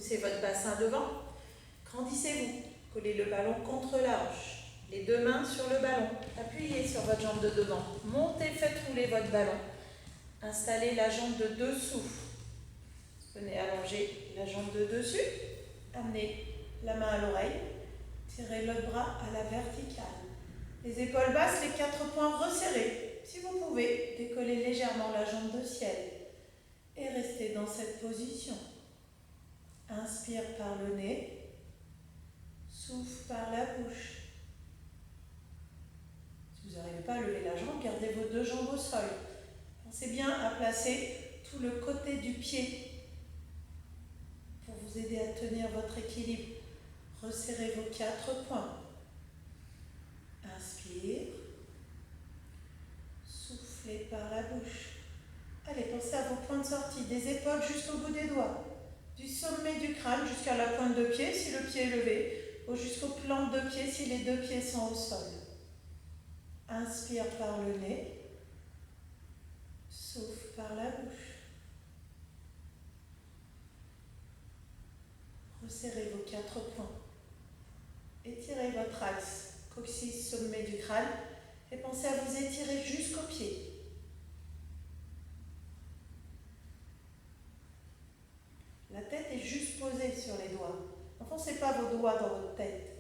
Poussez votre bassin devant. Grandissez-vous. Collez le ballon contre la hanche. Les deux mains sur le ballon. Appuyez sur votre jambe de devant. Montez, faites rouler votre ballon. Installez la jambe de dessous. Venez allonger la jambe de dessus. Amenez la main à l'oreille. Tirez l'autre bras à la verticale. Les épaules basses, les 4 poings resserrés. Si vous pouvez, décollez légèrement la jambe de ciel. Et restez dans cette position. Inspire par le nez. Souffle par la bouche. Si vous n'arrivez pas à lever la jambe, gardez vos 2 jambes au sol. Pensez bien à placer tout le côté du pied pour vous aider à tenir votre équilibre. Resserrez vos 4 poings. Inspire. Soufflez par la bouche. Allez, pensez à vos points de sortie, des épaules jusqu'au bout des doigts, du sommet du crâne jusqu'à la pointe de pied si le pied est levé, ou jusqu'aux plantes de pied si les 2 pieds sont au sol. Inspire par le nez. Souffle par la bouche. Resserrez vos 4 poings. Étirez votre axe, coccyx, sommet du crâne, et pensez à vous étirer jusqu'aux pieds. La tête est juste posée sur les doigts. N'enfoncez pas vos doigts dans votre tête.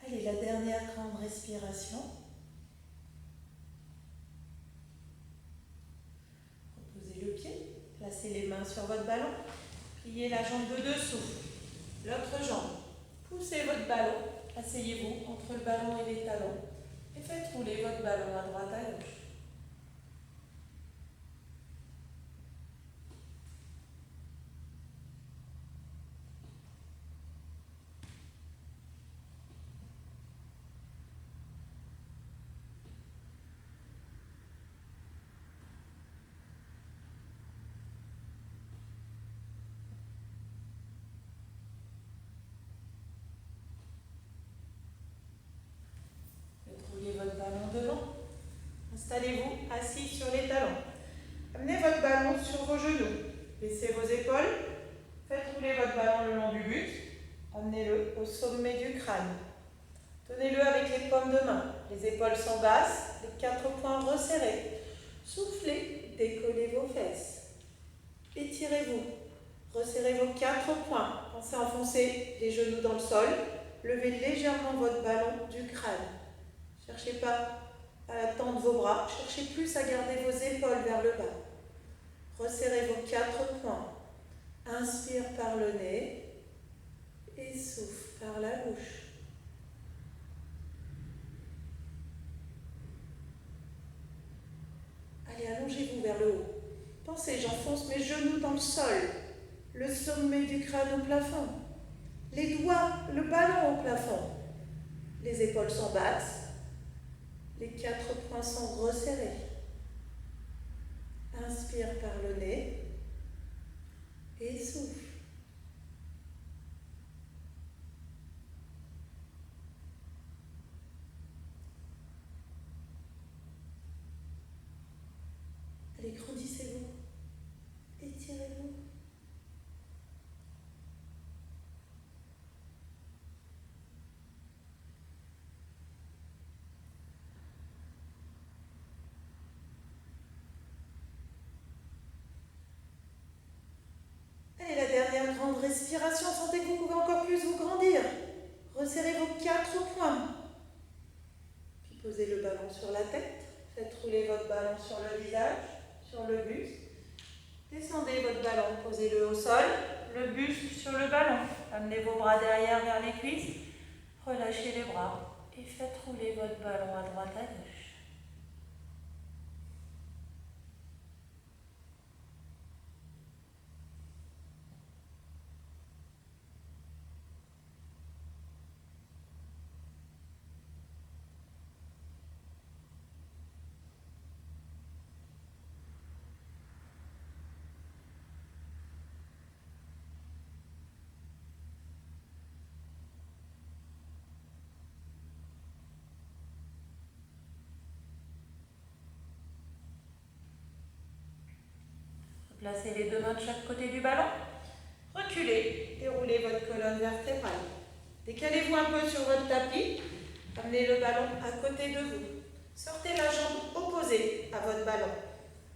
Allez, la dernière grande respiration. Reposez le pied, placez les mains sur votre ballon, pliez la jambe de dessous, l'autre jambe. Poussez votre ballon, asseyez-vous entre le ballon et les talons et faites rouler votre ballon à droite à gauche. Installez-vous assis sur les talons. Amenez votre ballon sur vos genoux. Baissez vos épaules. Faites rouler votre ballon le long du buste. Amenez-le au sommet du crâne. Tenez-le avec les paumes de main. Les épaules sont basses, les 4 poings resserrés. Soufflez, décollez vos fesses. Étirez-vous. Resserrez vos 4 poings. Pensez à enfoncer les genoux dans le sol. Levez légèrement votre ballon du crâne. Ne cherchez pas à tendre vos bras, cherchez plus à garder vos épaules vers le bas. Resserrez vos 4 poings. Inspire par le nez et souffle par la bouche. Allez, allongez-vous vers le haut. Pensez, j'enfonce mes genoux dans le sol, le sommet du crâne au plafond, les doigts, le ballon au plafond. Les épaules sont basses. Les 4 poings sont resserrés. Inspire par le nez et souffle. Allez, grandissez-vous. Étirez-vous. Allez, la dernière grande respiration. Sentez que vous pouvez encore plus vous grandir. Resserrez vos 4 poings. Puis posez le ballon sur la tête. Faites rouler votre ballon sur le visage, sur le buste. Descendez votre ballon, posez-le au sol, le buste sur le ballon. Amenez vos bras derrière vers les cuisses. Relâchez les bras et faites rouler votre ballon à droite à gauche. Placez les deux mains de chaque côté du ballon. Reculez et roulez votre colonne vertébrale. Décalez-vous un peu sur votre tapis. Amenez le ballon à côté de vous. Sortez la jambe opposée à votre ballon.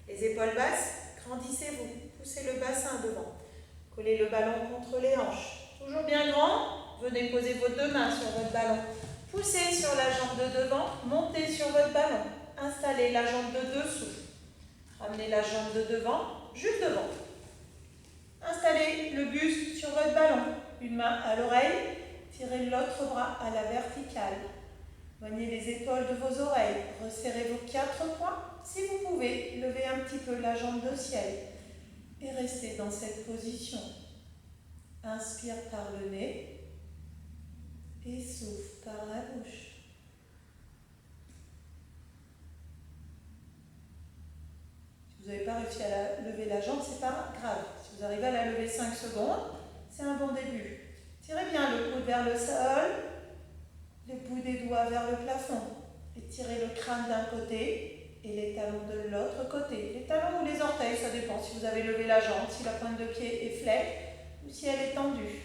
Les épaules basses, grandissez-vous. Poussez le bassin devant. Collez le ballon contre les hanches. Toujours bien grand. Venez poser vos deux mains sur votre ballon. Poussez sur la jambe de devant. Montez sur votre ballon. Installez la jambe de dessous. Ramenez la jambe de devant, juste devant. Installez le buste sur votre ballon. Une main à l'oreille. Tirez l'autre bras à la verticale. Joignez les épaules de vos oreilles. Resserrez vos 4 poings. Si vous pouvez, levez un petit peu la jambe de ciel. Et restez dans cette position. Inspire par le nez. Et souffle par la bouche. Si vous n'avez pas réussi à lever la jambe, ce n'est pas grave. Si vous arrivez à la lever 5 secondes, c'est un bon début. Tirez bien le coude vers le sol, le bout des doigts vers le plafond. Étirez le crâne d'un côté et les talons de l'autre côté. Les talons ou les orteils, ça dépend si vous avez levé la jambe, si la pointe de pied est flex ou si elle est tendue.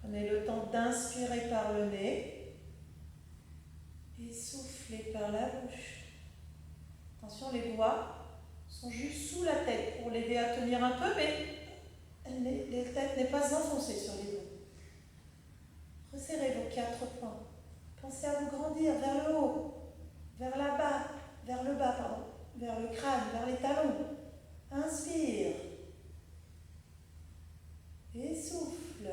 Prenez le temps d'inspirer par le nez et soufflez par la bouche. Attention, les doigts sont juste sous la tête pour l'aider à tenir un peu, mais la tête n'est pas enfoncée sur les doigts. Resserrez vos 4 poings. Pensez à vous grandir vers le haut, vers le bas, vers le crâne, vers les talons. Inspire. Et souffle.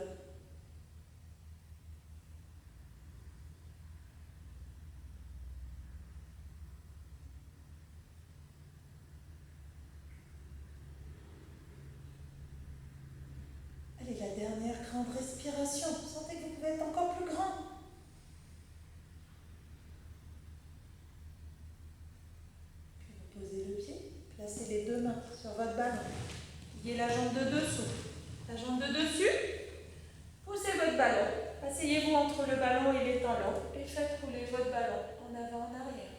Allez, la dernière grande respiration. Sentez que vous pouvez être encore plus grand. Puis vous posez le pied. Placez les deux mains sur votre ballon. Liez la jambe de dessous. La jambe de dessus. Poussez votre ballon. Asseyez-vous entre le ballon et les talons et faites rouler votre ballon en avant, en arrière.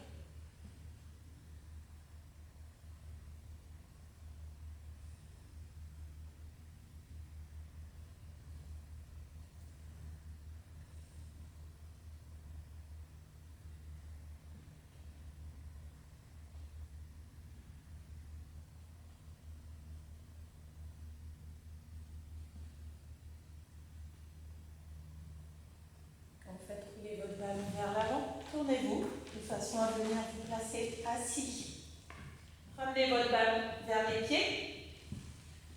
Faites rouler votre ballon vers l'avant. Tournez-vous de façon à venir vous placer assis. Ramenez votre ballon vers les pieds.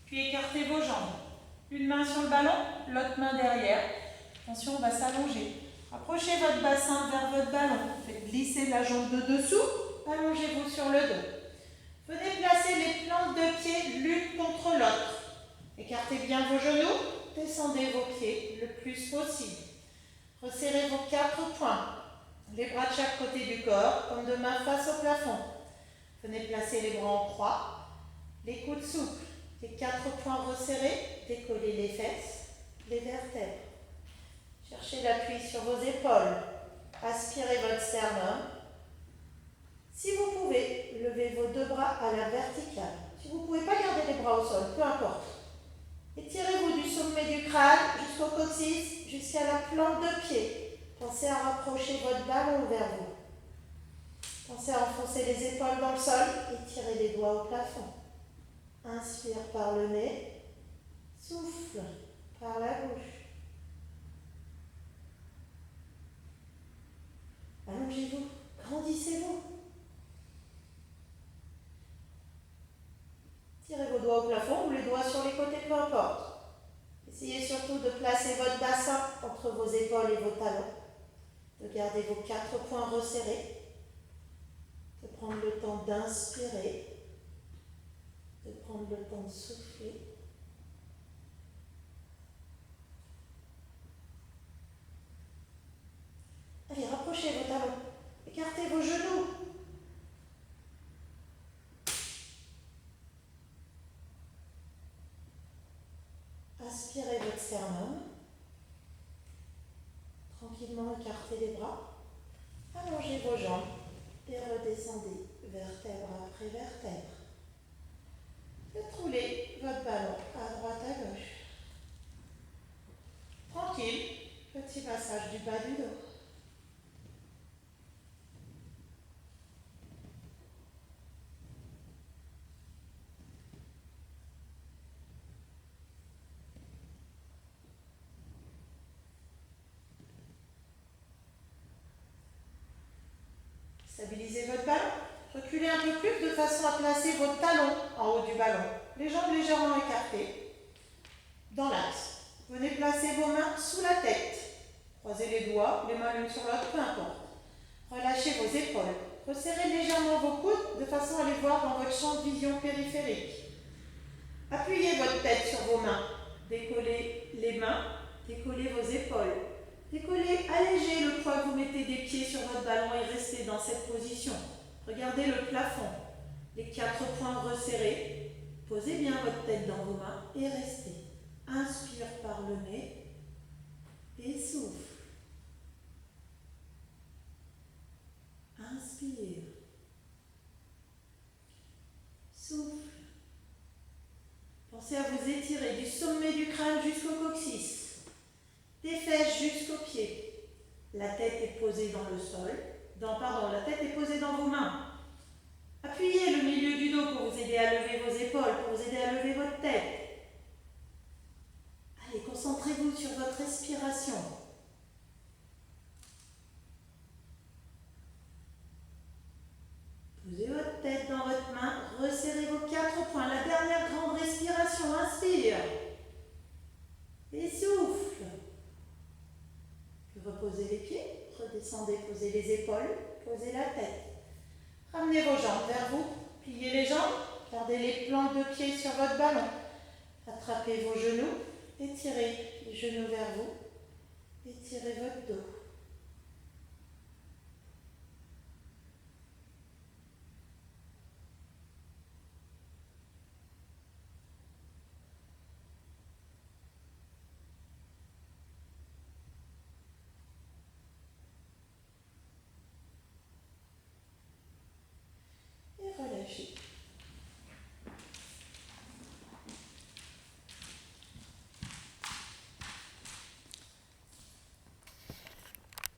Puis écartez vos jambes. Une main sur le ballon, l'autre main derrière. Attention, on va s'allonger. Approchez votre bassin vers votre ballon. Faites glisser la jambe de dessous. Allongez-vous sur le dos. Venez placer les plantes de pied l'une contre l'autre. Écartez bien vos genoux. Descendez vos pieds le plus possible. Resserrez vos 4 poings, les bras de chaque côté du corps, comme deux mains face au plafond. Venez placer les bras en croix, les coudes souples, les 4 poings resserrés, décollez les fesses, les vertèbres. Cherchez l'appui sur vos épaules, aspirez votre sternum. Si vous pouvez, levez vos deux bras à la verticale. Si vous ne pouvez pas garder les bras au sol, peu importe. Étirez-vous du sommet du crâne jusqu'au coccyx, jusqu'à la plante de pied. Pensez à rapprocher votre ballon vers vous. Pensez à enfoncer les épaules dans le sol et tirer les doigts au plafond. Inspire par le nez, souffle par la bouche. Allongez-vous, grandissez-vous. Tirez vos doigts au plafond ou les doigts sur les côtés, peu importe. Essayez surtout de placer votre bassin entre vos épaules et vos talons, de garder vos 4 poings resserrés, de prendre le temps d'inspirer, de prendre le temps de souffler. Allez, rapprochez vos talons, écartez vos genoux. Aspirez votre sternum. Tranquillement écartez les bras. Allongez vos jambes et redescendez vertèbre après vertèbre. Faites massage du bas du dos. Stabilisez votre ballon. Reculez un peu plus de façon à placer votre talon en haut du ballon. Les jambes légèrement écartées dans l'axe. Venez placer vos mains sous la tête. Croisez les doigts, les mains l'une sur l'autre, peu importe. Relâchez vos épaules. Resserrez légèrement vos coudes de façon à les voir dans votre champ de vision périphérique. Appuyez votre tête sur vos mains. Décollez les mains, décollez vos épaules. Décollez, allégez le poids que vous mettez des pieds sur votre ballon et restez dans cette position. Regardez le plafond. Les 4 points resserrés. Posez bien votre tête dans vos mains et restez. Inspire par le nez et souffle. Inspire. Souffle. Pensez à vous étirer du sommet du crâne jusqu'au coccyx, des fesses jusqu'aux pieds. La tête est posée dans le sol. La tête est posée dans vos mains. Appuyez le milieu du dos pour vous aider à lever vos épaules, pour vous aider à lever votre tête. Allez, concentrez-vous sur votre respiration. Posez votre tête dans votre main, resserrez vos 4 points. La dernière grande respiration, inspire. Et souffle. Puis reposez les pieds, redescendez, posez les épaules, posez la tête. Ramenez vos jambes vers vous, pliez les jambes, gardez les plantes de pied sur votre ballon. Attrapez vos genoux, étirez les genoux vers vous, étirez votre dos.